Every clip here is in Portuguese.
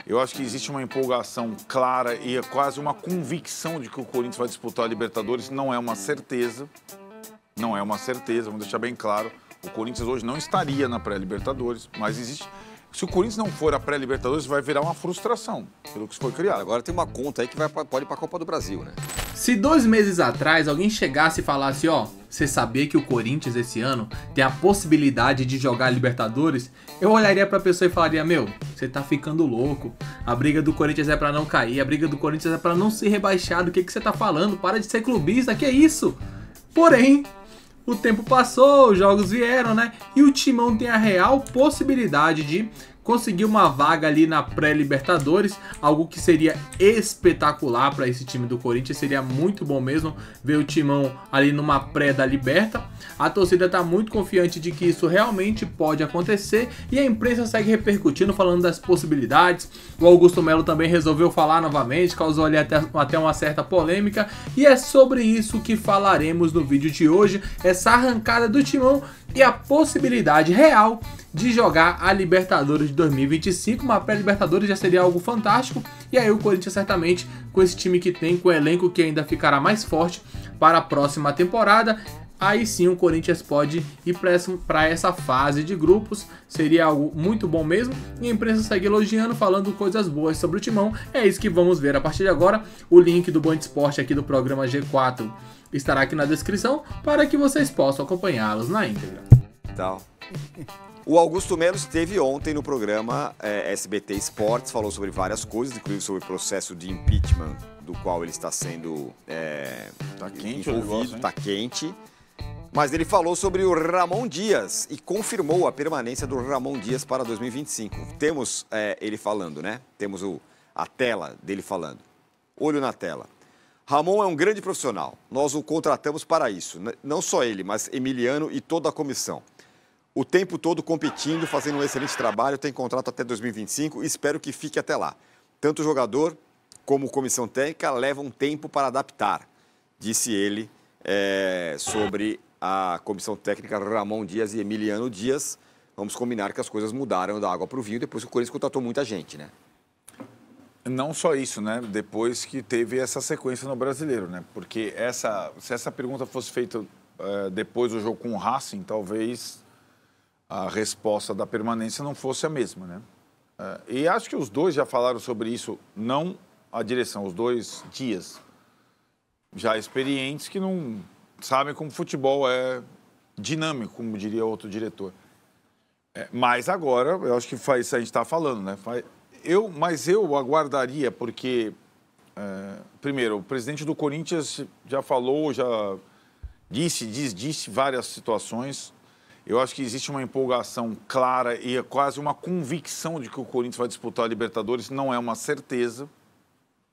Eu acho que existe uma empolgação clara e é quase uma convicção de que o Corinthians vai disputar a Libertadores. Não é uma certeza. Não é uma certeza, vamos deixar bem claro. O Corinthians hoje não estaria na pré-Libertadores, mas existe... Se o Corinthians não for a pré-Libertadores, vai virar uma frustração pelo que foi criado. Agora tem uma conta aí que pode ir para a Copa do Brasil, né? Se 2 meses atrás alguém chegasse e falasse, ó, você sabia que o Corinthians esse ano tem a possibilidade de jogar Libertadores, eu olharia pra pessoa e falaria, meu, você tá ficando louco, a briga do Corinthians é pra não cair, a briga do Corinthians é pra não ser rebaixado, o que você tá falando? Para de ser clubista, que é isso? Porém, o tempo passou, os jogos vieram, né? E o Timão tem a real possibilidade de conseguir uma vaga ali na pré-Libertadores, algo que seria espetacular para esse time do Corinthians, seria muito bom mesmo ver o Timão ali numa pré da Liberta. A torcida está muito confiante de que isso realmente pode acontecer e a imprensa segue repercutindo, falando das possibilidades. O Augusto Melo também resolveu falar novamente, causou ali até uma certa polêmica, e é sobre isso que falaremos no vídeo de hoje, essa arrancada do Timão e a possibilidade real de jogar a Libertadores de 2025, uma pré-Libertadores já seria algo fantástico, e aí o Corinthians certamente, com esse time que tem, com o elenco que ainda ficará mais forte para a próxima temporada, aí sim o Corinthians pode ir para essa fase de grupos, seria algo muito bom mesmo, e a imprensa segue elogiando, falando coisas boas sobre o Timão, é isso que vamos ver a partir de agora. O link do Band Esporte aqui do programa G4 estará aqui na descrição, para que vocês possam acompanhá-los na íntegra. Então, o Augusto Melo esteve ontem no programa SBT Esportes, falou sobre várias coisas, inclusive sobre o processo de impeachment do qual ele está sendo Tá quente envolvido, o negócio, hein? está quente. Mas ele falou sobre o Ramon Dias e confirmou a permanência do Ramon Dias para 2025. Temos ele falando, né? Temos a tela dele falando. Olho na tela. Ramon é um grande profissional. Nós o contratamos para isso. Não só ele, mas Emiliano e toda a comissão. O tempo todo competindo, fazendo um excelente trabalho, tem contrato até 2025 e espero que fique até lá. Tanto o jogador como comissão técnica levam um tempo para adaptar, disse ele sobre a comissão técnica Ramon Dias e Emiliano Dias. Vamos combinar que as coisas mudaram da água para o vinho depois que o Corinthians contratou muita gente, né? Não só isso, né? Depois que teve essa sequência no Brasileiro, né? Porque se essa pergunta fosse feita depois do jogo com o Racing, talvez a resposta da permanência não fosse a mesma, né? E acho que os dois já falaram sobre isso, não a direção, os dois Dias, já experientes, que não sabem como futebol é dinâmico, como diria outro diretor. Mas agora, eu acho que faz isso a gente está falando, né? Mas eu aguardaria, porque, primeiro, o presidente do Corinthians já falou, já disse várias situações. Eu acho que existe uma empolgação clara e é quase uma convicção de que o Corinthians vai disputar a Libertadores. Não é uma certeza.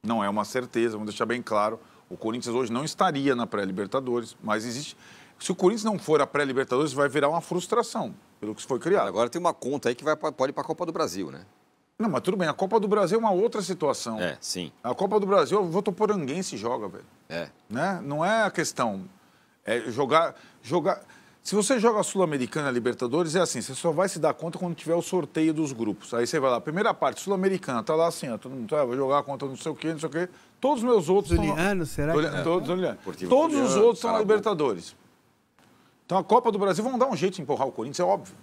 Não é uma certeza, vamos deixar bem claro. O Corinthians hoje não estaria na pré-Libertadores, mas existe... Se o Corinthians não for a pré-Libertadores, vai virar uma frustração pelo que foi criado. Agora tem uma conta aí que pode ir para a Copa do Brasil, né? Não, mas tudo bem. A Copa do Brasil é uma outra situação. Sim. A Copa do Brasil, o Votoporanguense joga, velho. Né? Não é a questão. É jogar... Se você joga a Sul-Americana, a Libertadores, é assim, você só vai se dar conta quando tiver o sorteio dos grupos. Aí você vai lá, primeira parte, Sul-Americana, tá lá assim, ó, todo mundo vai jogar contra não sei o quê, não sei o quê. Todos os meus outros... Será que... Todos os outros são na Libertadores. Então a Copa do Brasil vão dar um jeito de empurrar o Corinthians, é óbvio.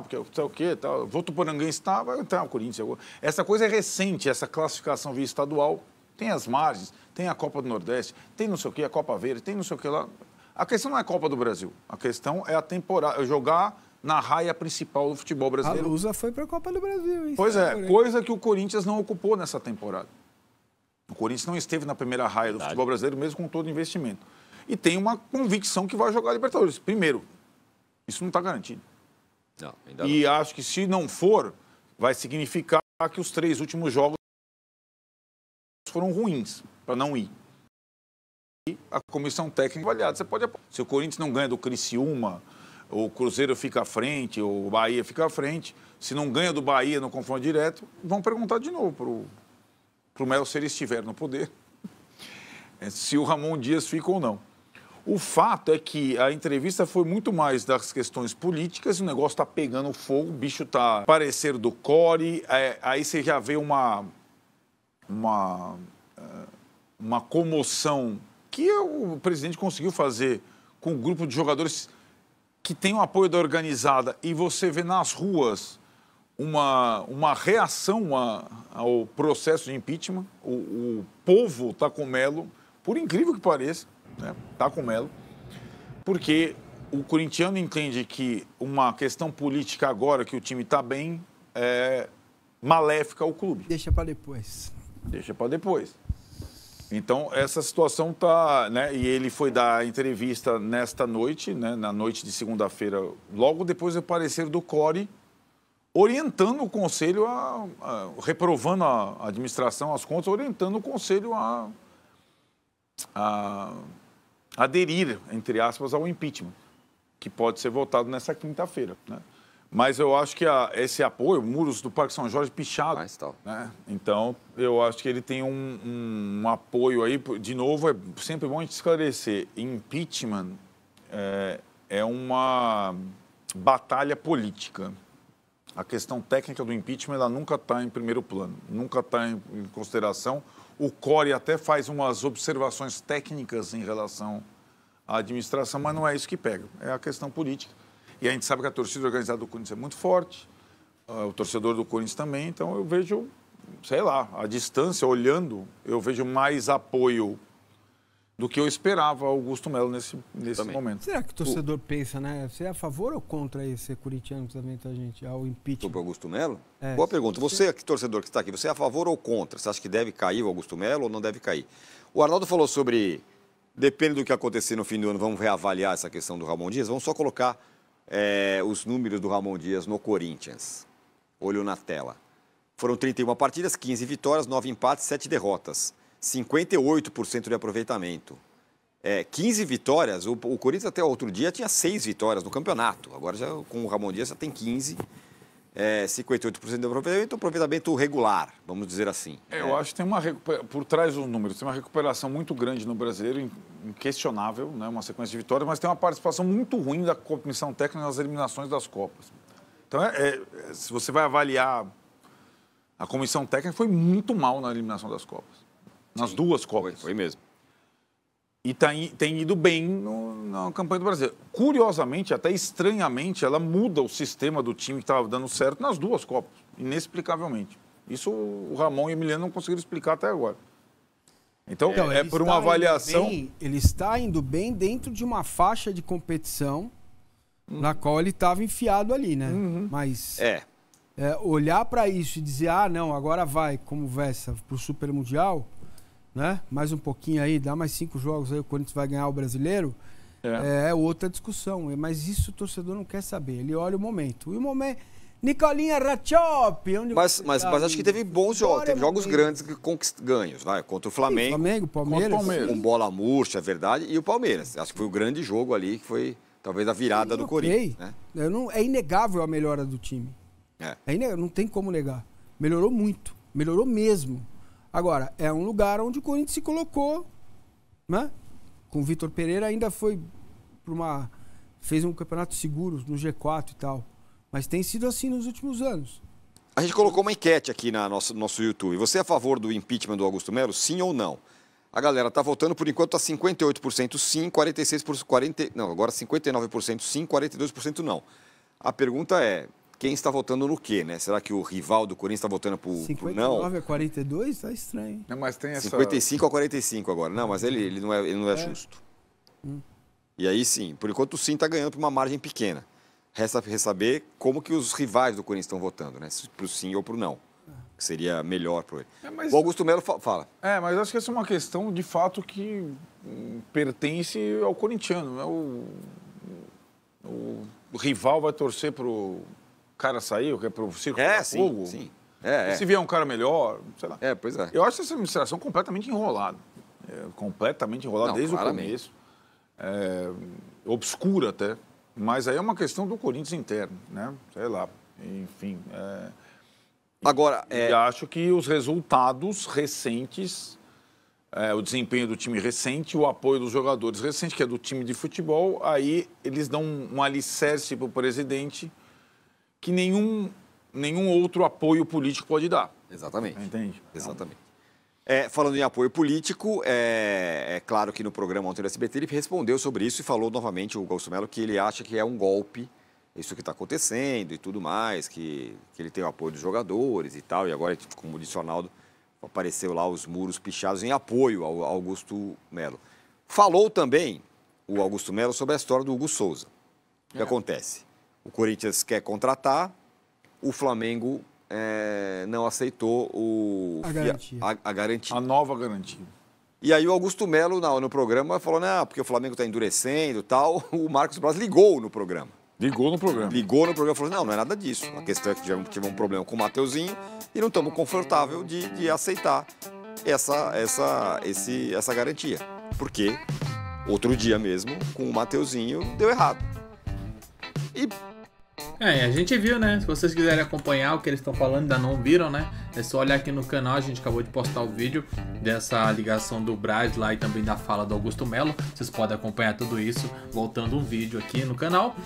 Porque não sei o quê, Votoporanguense vai entrar o Corinthians. Essa coisa é recente, essa classificação via estadual. Tem as margens, tem a Copa do Nordeste, tem não sei o quê, a Copa Verde, tem não sei o quê lá... A questão não é a Copa do Brasil. A questão é a temporada, é jogar na raia principal do futebol brasileiro. A Lusa foi para a Copa do Brasil, hein? Pois é, coisa que o Corinthians não ocupou nessa temporada. O Corinthians não esteve na primeira raia do futebol brasileiro, mesmo com todo o investimento. E tem uma convicção que vai jogar a Libertadores. Primeiro, isso não está garantido. Não, ainda não. E acho que se não for, vai significar que os 3 últimos jogos foram ruins para não ir. A comissão técnica avaliada. Se o Corinthians não ganha do Criciúma, o Cruzeiro fica à frente, o Bahia fica à frente. Se não ganha do Bahia no confronto direto, vão perguntar de novo para o Melo, se ele estiver no poder, se o Ramon Dias fica ou não. O fato é que a entrevista foi muito mais das questões políticas, o negócio está pegando fogo, o bicho está parecendo do core, aí você já vê uma comoção que o presidente conseguiu fazer com um grupo de jogadores que tem o apoio da organizada, e você vê nas ruas uma reação ao processo de impeachment. O povo está com melo, por incrível que pareça, né? Está com melo, porque o corintiano entende que uma questão política agora, que o time está bem, é maléfica ao clube. Deixa pra depois. Deixa para depois. Então, essa situação está... né? E ele foi dar a entrevista nesta noite, né? Na noite de segunda-feira, logo depois do parecer do CORE, orientando o conselho reprovando a administração, as contas, orientando o conselho a aderir, entre aspas, ao impeachment, que pode ser votado nessa quinta-feira, né? Mas eu acho que esse apoio, muros do Parque São Jorge pichado, né? Então, eu acho que ele tem um apoio aí. De novo, é sempre bom a gente esclarecer. Impeachment é uma batalha política. A questão técnica do impeachment, ela nunca está em primeiro plano, nunca está em consideração. O CORE até faz umas observações técnicas em relação à administração, mas não é isso que pega, é a questão política. E a gente sabe que a torcida organizada do Corinthians é muito forte, o torcedor do Corinthians também, então eu vejo, sei lá, à distância, olhando, eu vejo mais apoio do que eu esperava Augusto Melo nesse momento. Será que o torcedor pensa, né? Você é a favor ou contra esse corintiano que também tá, gente, ao impeachment? Sobre o Augusto Melo? Boa pergunta. Você, torcedor que está aqui, você é a favor ou contra? Você acha que deve cair o Augusto Melo ou não deve cair? O Arnaldo falou sobre, depende do que acontecer no fim do ano, vamos reavaliar essa questão do Ramon Dias. Vamos só colocar os números do Ramon Dias no Corinthians. Olho na tela. Foram 31 partidas, 15 vitórias, 9 empates, 7 derrotas. 58% de aproveitamento. 15 vitórias, o Corinthians até outro dia tinha 6 vitórias no campeonato. Agora, já com o Ramon Dias, já tem 15. 58% de aproveitamento regular, vamos dizer assim. Eu acho que tem por trás dos números, tem uma recuperação muito grande no brasileiro, inquestionável, né? Uma sequência de vitórias, mas tem uma participação muito ruim da comissão técnica nas eliminações das Copas. Então, se você vai avaliar, a comissão técnica foi muito mal na eliminação das Copas. Nas duas Copas. Foi mesmo. E tem ido bem na campanha do Brasil. Curiosamente, até estranhamente, ela muda o sistema do time que estava dando certo nas duas Copas, inexplicavelmente. Isso o Ramon e o Emiliano não conseguiram explicar até agora. Então por uma avaliação... Ele está indo bem dentro de uma faixa de competição na qual ele estava enfiado ali, né? Mas olhar para isso e dizer, não, agora vai, como Vessa, para o Super Mundial... né? Mais um pouquinho aí, dá mais 5 jogos aí, o Corinthians vai ganhar o Brasileiro, é outra discussão. Mas isso o torcedor não quer saber, ele olha o momento. E o momento... Nicolinha Ratchop! Mas acho que teve bons jogos, teve jogos grandes ganhos, vai, contra o Flamengo. Flamengo, Palmeiras. Com bola murcha, é verdade, e o Palmeiras. Acho que foi o grande jogo ali, que foi talvez a virada do Corinthians. Né? É inegável a melhora do time. Não tem como negar. Melhorou muito, melhorou mesmo. Agora, é um lugar onde o Corinthians se colocou, né? Com o Vitor Pereira ainda foi fez um campeonato seguro no G4 e tal. Mas tem sido assim nos últimos anos. A gente colocou uma enquete aqui no nosso YouTube. Você é a favor do impeachment do Augusto Melo? Sim ou não? A galera tá votando, por enquanto, tá 58% sim, 46%, agora 59% sim, 42% não. A pergunta é, quem está votando no quê, né? Será que o rival do Corinthians está votando por não? 59 a 42? Tá estranho. Não, mas tem essa... 55 a 45 agora. Não, mas ele não é justo. E aí sim, por enquanto o sim está ganhando por uma margem pequena. Resta saber como que os rivais do Corinthians estão votando, né? Para o sim ou para o não. Que seria melhor para ele. O Augusto Melo fala. Mas acho que essa é uma questão, de fato, que pertence ao corintiano. Né? O rival vai torcer para o cara sair, para o circo pegar fogo. Sim. Se vier um cara melhor, sei lá. Pois é. Eu acho essa administração completamente enrolada. Completamente enrolada desde claramente. O começo. Obscura até. Mas aí é uma questão do Corinthians interno, né? Sei lá, enfim. Agora, e acho que os resultados recentes o desempenho do time recente, o apoio dos jogadores recente, que é do time de futebol, aí eles dão um alicerce para o presidente que nenhum outro apoio político pode dar. Exatamente. Entende? Exatamente. Falando em apoio político, é claro que no programa ontem do SBT ele respondeu sobre isso e falou novamente, o Augusto Melo, que ele acha que é um golpe isso que está acontecendo e tudo mais, que ele tem o apoio dos jogadores e tal, e agora, como disse o Arnaldo, apareceu lá os muros pichados em apoio ao Augusto Melo. Falou também o Augusto Melo sobre a história do Hugo Souza. O que acontece? O Corinthians quer contratar, o Flamengo não aceitou a garantia. A nova garantia. E aí o Augusto Melo, no programa, falou, não, porque o Flamengo está endurecendo e tal. O Marcos Braz ligou no programa. Ligou no programa E falou, não é nada disso. A questão é que tivemos um problema com o Mateuzinho e não estamos confortáveis de aceitar essa garantia. Porque outro dia mesmo, com o Mateuzinho, deu errado. A gente viu, né? Se vocês quiserem acompanhar o que eles estão falando, ainda não viram, né? É só olhar aqui no canal, a gente acabou de postar o vídeo dessa ligação do Braz lá e também da fala do Augusto Melo. Vocês podem acompanhar tudo isso voltando um vídeo aqui no canal.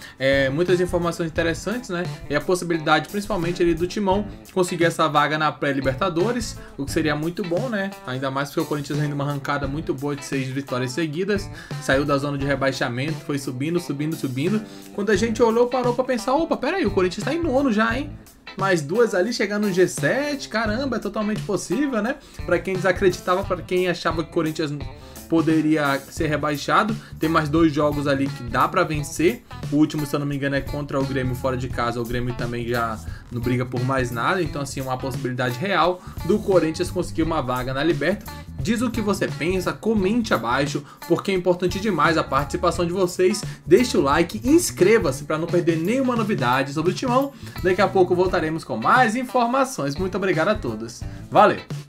Muitas informações interessantes, né? E a possibilidade, principalmente ali do Timão, conseguir essa vaga na pré-Libertadores, o que seria muito bom, né? Ainda mais porque o Corinthians ainda uma arrancada muito boa de 6 vitórias seguidas, saiu da zona de rebaixamento, foi subindo. Quando a gente olhou, parou pra pensar, opa, peraí, o Corinthians tá em nono já, hein? Mais 2 ali, chegando no G7, caramba, é totalmente possível, né? Pra quem desacreditava, pra quem achava que o Corinthians poderia ser rebaixado, tem mais 2 jogos ali que dá pra vencer. O último, se eu não me engano, é contra o Grêmio fora de casa. O Grêmio também já não briga por mais nada, então assim, uma possibilidade real do Corinthians conseguir uma vaga na Liberta. Diz o que você pensa, comente abaixo, porque é importante demais a participação de vocês. Deixe o like, inscreva-se para não perder nenhuma novidade sobre o Timão. Daqui a pouco voltaremos com mais informações. Muito obrigado a todos. Valeu!